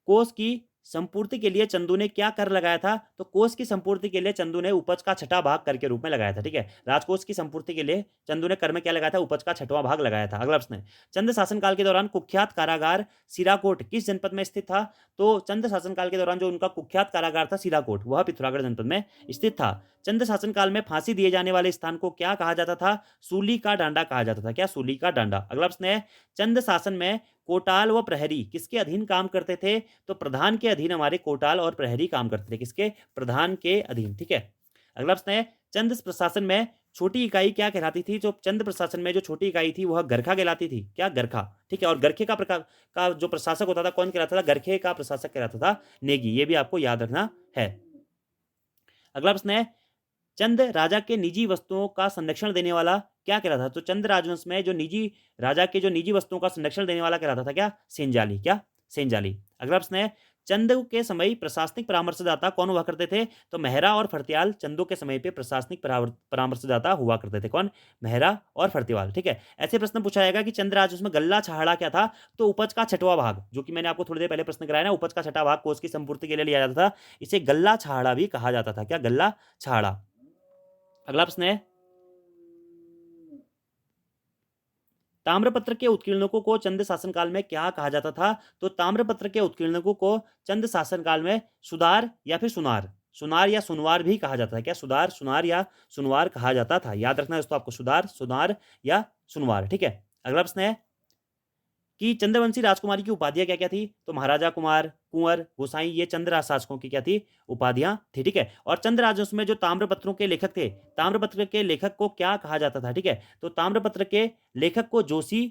A: कोष की संपूर्ति के लिए चंदू ने क्या कर लगाया था? तो कोष की संपूर्ति के लिए चंदू ने उपज का छठा भाग कर के रूप में लगाया था, ठीक है? राजकोष की संपूर्ति के लिए चंदू ने कर में क्या लगाया था? उपज का छठवां भाग लगाया था। अगला प्रश्न है, चंद शासनकाल के दौरान कुख्यात कारागार सिराकोट किस जनपद में स्थित था? तो चंद शासनकाल के दौरान जो उनका कुख्यात कारागार था सिराकोट, वह पिथौरागढ़ जनपद में स्थित था। चंद शासनकाल में फांसी दिए जाने वाले स्थान को क्या कहा जाता था? सूली का डांडा कहा जाता था। क्या? सूली का डांडा। अगला प्रश्न है, चंद शासन में कोटाल व प्रहरी किसके अधीन काम करते थे? तो प्रधान के अधीन हमारे कोटाल और प्रहरी काम करते थे। किसके? प्रधान के अधीन, ठीक है? अगला प्रश्न है, चंद प्रशासन में छोटी इकाई क्या कहलाती थी? जो चंद प्रशासन में जो छोटी इकाई थी वह गरखा कहलाती थी। क्या? गरखा, ठीक है? और गरखे का प्रकार का जो प्रशासक होता था कौन कहलाता था? गरखे का प्रशासक कहलाता था नेगी। ये भी आपको याद रखना है। अगला प्रश्न है, चंद राजा के निजी वस्तुओं का संरक्षण देने वाला क्या कहलाता था? तो चंद राजवंश में जो निजी राजा के जो निजी वस्तुओं का संरक्षण देने वाला कहलाता था क्या? सेंजाली। क्या? सेंजाली। अगला प्रश्न है, चंद के समय प्रशासनिक परामर्शदाता कौन हुआ करते थे? तो मेहरा और फर्त्याल चंदों के समय पे प्रशासनिक परामर्शदाता हुआ करते थे। कौन? मेहरा और फर्त्याल, ठीक है? ऐसे प्रश्न पूछा जाएगा कि चंद राजवंश में गल्ला छाहड़ा क्या था? तो उपज का छठवां भाग, जो कि मैंने आपको थोड़ी देर पहले प्रश्न कराया ना, उपज का छठा भाग कोष की संपूर्ति के लिए लिया जाता था। इसे गल्ला छाहड़ा भी कहा जाता था। क्या? गल्ला छाहड़ा। अगला प्रश्न है, ताम्रपत्र के उत्कीर्णकों को चंद शासनकाल में क्या कहा जाता था? तो ताम्रपत्र के उत्कीर्णकों को चंद शासनकाल में सुधार या फिर सुनार, सुनार या सुनवार भी कहा जाता है। क्या? सुधार, सुनार या सुनवार कहा जाता था। याद रखना दोस्तों आपको, सुधार, सुनार या सुनवार, ठीक है? अगला प्रश्न है कि चंद्रवंशी राजकुमारी की उपाधियां क्या क्या थी? तो महाराजा कुमार, कुंवर, गोसाई, ये चंद्र शासकों की क्या थी? उपाधियां थी, ठीक है? और चंद्र राजवंश में जो ताम्रपत्रों के लेखक थे, ताम्रपत्र के लेखक को क्या कहा जाता था? ठीक है? तो ताम्रपत्र के लेखक को जोशी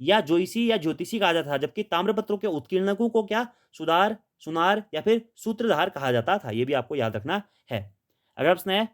A: या जोइसी या ज्योतिषी कहा जाता था, जबकि ताम्रपत्रों के उत्कीर्णकों को क्या? सुधार, सुनार या फिर सूत्रधार कहा जाता था। यह भी आपको याद रखना है। अगला प्रश्न है,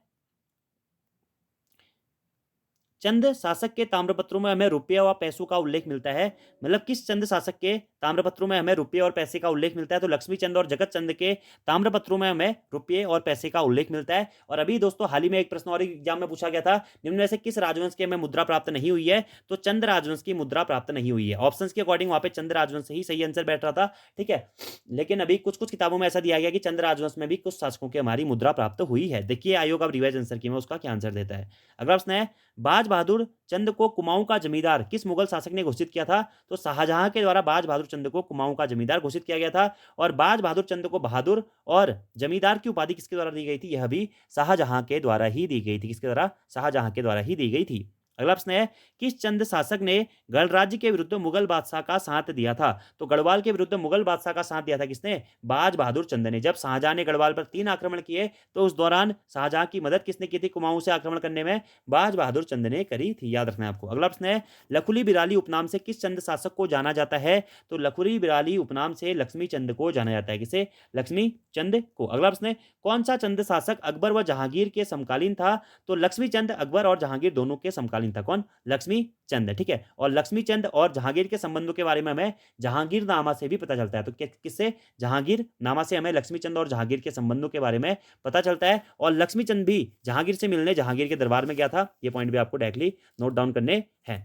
A: चंद शासक के ताम्रपत्रों में हमें रुपये व पैसों का उल्लेख मिलता है। मतलब किस चंद शासक के ताम्रपत्रों में हमें रुपये और पैसे का उल्लेख मिलता है? तो लक्ष्मी चंद और जगत चंद के ताम्रपत्रों में हमें रुपये और पैसे का उल्लेख मिलता है। और अभी दोस्तों हाल ही में एक प्रश्न और एग्जाम में पूछा गया था, निम्न में से किस राजवंश की हमें मुद्रा प्राप्त नहीं हुई है? तो चंद राजवंश की मुद्रा प्राप्त नहीं हुई है। ऑप्शन के अकॉर्डिंग वहां पे चंद राजवंश ही सही आंसर बैठ रहा था, ठीक है? लेकिन अभी कुछ कुछ किताबों में ऐसा दिया गया कि चंद राजवंश में भी कुछ शासकों की हमारी मुद्रा प्राप्त हुई है। देखिए आयोग अब रिवाइज आंसर की में उसका क्या आंसर देता है। अगला प्रश्न है, बाज बहादुर चंद को कुमाऊं का जमींदार किस मुगल शासक ने घोषित किया था? तो शाहजहां के द्वारा बाज बहादुर चंद को कुमाऊं का जमींदार घोषित किया गया था। और बाज बहादुर चंद को बहादुर और जमींदार की उपाधि किसके द्वारा दी गई थी? यह भी शाहजहां के द्वारा ही दी गई थी। किसके द्वारा? शाहजहां के द्वारा ही दी गई थी। अगला प्रश्न है, किस चंद शासक ने गणराज्य के विरुद्ध मुगल बादशाह का साथ दिया था? तो गढ़वाल के विरुद्ध मुगल बादशाह का साथ दिया था किसने? बाज बहादुर चंद ने। जब शाहजहां ने गढ़वाल पर 3 आक्रमण किए तो उस दौरान शाहजहां की मदद किसने की थी कुमाऊं से आक्रमण करने में? बाज बहादुर चंद ने करी थी। याद रखना है आपको। अगला प्रश्न है, लखुली बिराली उपनाम से किस चंद शासक को जाना जाता है? तो लखुली बिराली उपनाम से लक्ष्मी चंद को जाना जाता है। किसे? लक्ष्मी चंद को। अगला प्रश्न है, कौन सा चंद शासक अकबर व जहांगीर के समकालीन था? तो लक्ष्मी चंद अकबर और जहांगीर दोनों के समकालीन था। कौन? लक्ष्मी चंद, ठीक है? और लक्ष्मी चंद और जहांगीर के संबंधों के बारे में हमें जहांगीर नामा से भी पता चलता है। तो किससे? जहांगीर नामा से हमें लक्ष्मी चंद और जहांगीर के संबंधों के बारे में पता चलता है। और लक्ष्मी चंद भी जहांगीर से मिलने जहांगीर के दरबार में गया था। ये पॉइंट भी आपको डायरेक्टली नोट डाउन करने हैं।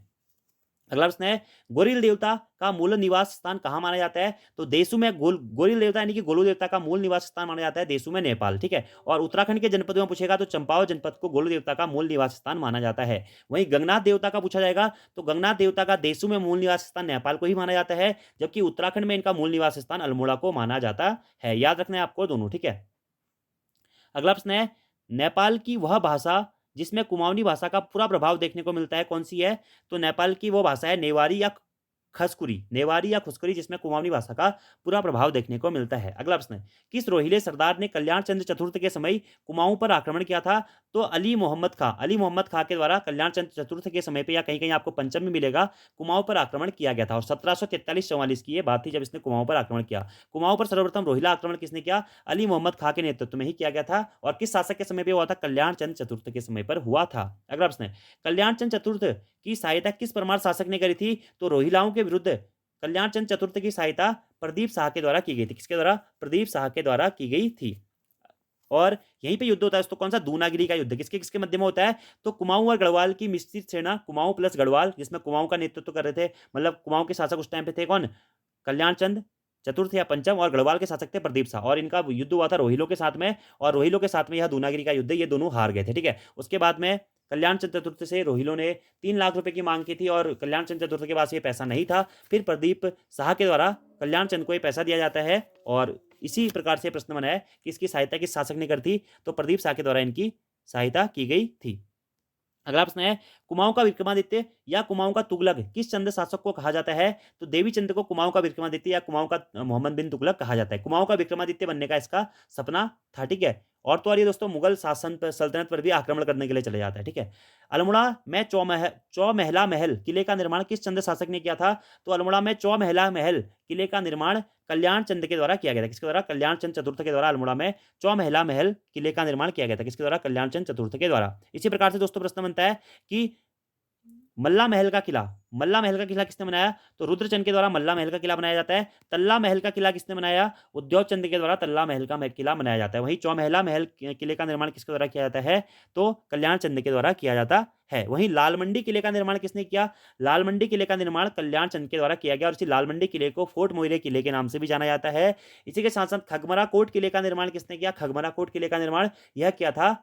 A: अगला प्रश्न है, गोरिल देवता का मूल निवास स्थान कहाँ माना जाता है? तो देशु में गोरिल देवता यानी कि गोलू देवता का मूल निवास स्थान माना जाता है देशु में नेपाल, ठीक है? और उत्तराखंड के जनपदों में पूछेगा तो चंपावत जनपद को गोलू देवता का मूल निवास स्थान माना जाता है। वहीं गंगनाथ देवता का पूछा जाएगा तो गंगनाथ देवता का देशु में मूल निवास स्थान नेपाल को ही माना जाता है, जबकि उत्तराखंड में इनका मूल निवास स्थान अल्मोड़ा को माना जाता है। याद रखना है आपको दोनों, ठीक है? अगला प्रश्न है, नेपाल की वह भाषा जिसमें कुमाऊनी भाषा का पूरा प्रभाव देखने को मिलता है, कौन-सी है? तो नेपाल की वो भाषा है नेवारी या खसकुरी, नेवारी या खुसकुरी, जिसमें कुमाऊनी भाषा का पूरा प्रभाव देखने को मिलता है। अगला प्रश्न है, किस रोहिले सरदार ने कल्याण चंद्र चतुर्थ के समय कुमाऊं पर आक्रमण किया था? तो अली मोहम्मद खां, अली मोहम्मद खां के द्वारा कल्याण चंद्र चतुर्थ के समय पे, या कहीं-कहीं आपको पंचम में मिलेगा, कुमाऊं पर आक्रमण किया गया था। और 1743-44 की ये बात थी जब इसने कुमाऊं पर आक्रमण किया। कुमाऊं पर सर्वप्रथम रोहिला आक्रमण किसने किया? अली मोहम्मद खां के नेतृत्व में ही किया गया था। और किस शासक के समय पे हुआ था? कल्याण चंद्र चतुर्थ के समय पर हुआ था। अगला प्रश्न है, कल्याण चंद्र चतुर्थ की सहायता किस परमार शासक ने करी थी? तो रोहिलाओं के विरुद्ध कल्याण चंद्र चतुर्थ की सहायता प्रदीप शाह के द्वारा की गई थी। किसके द्वारा? प्रदीप शाह के द्वारा की गई थी। और यहीं पे युद्ध होता है तो कौन सा? दूनागिरी का युद्ध। किसके किसके मध्य में होता है? तो कुमाऊं और गढ़वाल की मिश्रित सेना, कुमाऊं प्लस गढ़वाल, जिसमें कुमाऊं का नेतृत्व कर रहे थे, मतलब कुमाऊं के शासक उस टाइम पे थे कौन? कल्याण चंद चतुर्थ या पंचम, और गढ़वाल के शासक थे प्रदीप शाह। और इनका युद्ध हुआ था रोहिलों के साथ में, और रोहिलों के साथ में यह दूनागिरी का युद्ध, ये दोनों हार गए थे। ठीक है, उसके बाद में कल्याण चंद चतुर्थ से रोहिलों ने 3 लाख रुपए की मांग की थी, और कल्याण चंद चतुर्थ के पास ये पैसा नहीं था। फिर प्रदीप शाह के द्वारा कल्याण चंद को ये पैसा दिया जाता है। और इसी प्रकार से प्रश्न बना है कि इसकी सहायता किस शासक ने कर थी? तो प्रदीप शाह के द्वारा इनकी सहायता की गई थी। अगला प्रश्न है, कुमाऊं का विक्रमादित्य या कुमाऊं का तुगलक किस चंद शासक को कहा जाता है? तो देवी चंद को कुमाऊं का विक्रमादित्य या कुमाऊं का मोहम्मद बिन तुगलक कहा जाता है। कुमाऊं का विक्रमादित्य बनने का इसका सपना था। ठीक है, और तो और ये दोस्तों मुगल शासन पर, सल्तनत पर भी आक्रमण करने के लिए चले जाता है। ठीक है, अल्मोड़ा में चौमहला महल किले का निर्माण किस चंद शासक ने किया था? तो अल्मोड़ा में चौमहला महल किले का निर्माण कल्याण चंद के द्वारा किया गया था। किसके द्वारा? कल्याण चंद चतुर्थ के द्वारा अल्मोड़ा में चौमहला महल किले का निर्माण किया गया था। किसके द्वारा? कल्याण चंद चतुर्थ के द्वारा। इसी प्रकार से दोस्तों प्रश्न बनता है कि मल्ला महल का किला, मल्ला महल का किला किसने बनाया? तो रुद्रचंद के द्वारा मल्ला महल का किला बनाया जाता है। तल्ला महल का किला किसने बनाया? उद्योग चंद के द्वारा तल्ला महल का किला बनाया जाता है। वहीं चौमहला महल किले का निर्माण किसके द्वारा किया जाता है? तो कल्याण चंद के द्वारा किया जाता है। वहीं लाल मंडी किले का निर्माण किसने किया? लाल मंडी किले का निर्माण कल्याण चंद के द्वारा किया गया, और इसी लाल मंडी किले को फोर्ट मोइरे किले के नाम से भी जाना जाता है। इसी के साथ साथ खगमरा कोट किले का निर्माण किसने किया? खगमरा कोट किले का निर्माण यह किया था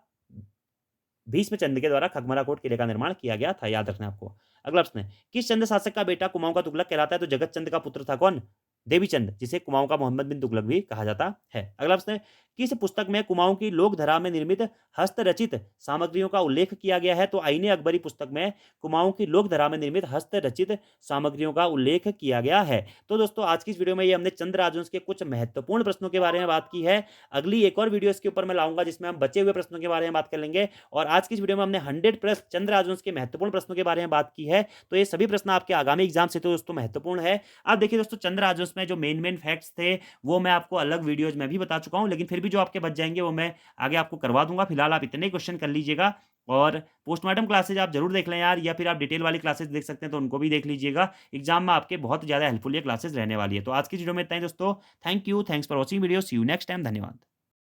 A: भीष्मचंद के द्वारा। खगमरा कोट किले का निर्माण किया गया था, याद रखना आपको। अगला प्रश्न है, किस चंद शासक का बेटा कुमाऊं का तुगलक कहलाता है? तो जगत चंद का पुत्र था कौन? देवीचंद, जिसे कुमाऊं का मोहम्मद बिन तुगलक भी कहा जाता है। अगला प्रश्न है, किस पुस्तक में कुमाऊं की लोकधरा में निर्मित हस्तरचित सामग्रियों का उल्लेख किया गया है? तो आईने अकबरी पुस्तक में कुमाऊं की लोकधरा में निर्मित हस्तरचित सामग्रियों का उल्लेख किया गया है। तो दोस्तों आज की इस वीडियो में ये हमने चंद्र राजवंश के कुछ महत्वपूर्ण प्रश्नों के बारे में बात की है। अगली एक और वीडियो इसके ऊपर मैं लाऊंगा जिसमें हम बचे हुए प्रश्नों के बारे में बात कर लेंगे। और आज की इस वीडियो में हमने 100+ चंद्र राजवंश के महत्वपूर्ण प्रश्नों के बारे में बात की है। तो ये सभी प्रश्न आपके आगामी एग्जाम से तो दोस्तों महत्वपूर्ण है। आप देखिए दोस्तों, चंद्र राजवंश में जो मेन फैक्ट्स थे वो मैं आपको अलग वीडियोज में भी बता चुका हूं, लेकिन फिर भी जो आपके बच जाएंगे वो मैं आगे आपको करवा दूंगा। फिलहाल आप इतने क्वेश्चन कर लीजिएगा, और पोस्टमार्टम क्लासेज आप जरूर देख लें यार, या फिर आप डिटेल वाली क्लासेज देख सकते हैं तो उनको भी देख लीजिएगा। एग्जाम में आपके बहुत ज्यादा हेल्पफुल ये क्लासेज रहने वाली है। तो आज की वीडियो में इतना ही दोस्तों। Thank you, thanks for watching video, see you next time, धन्यवाद।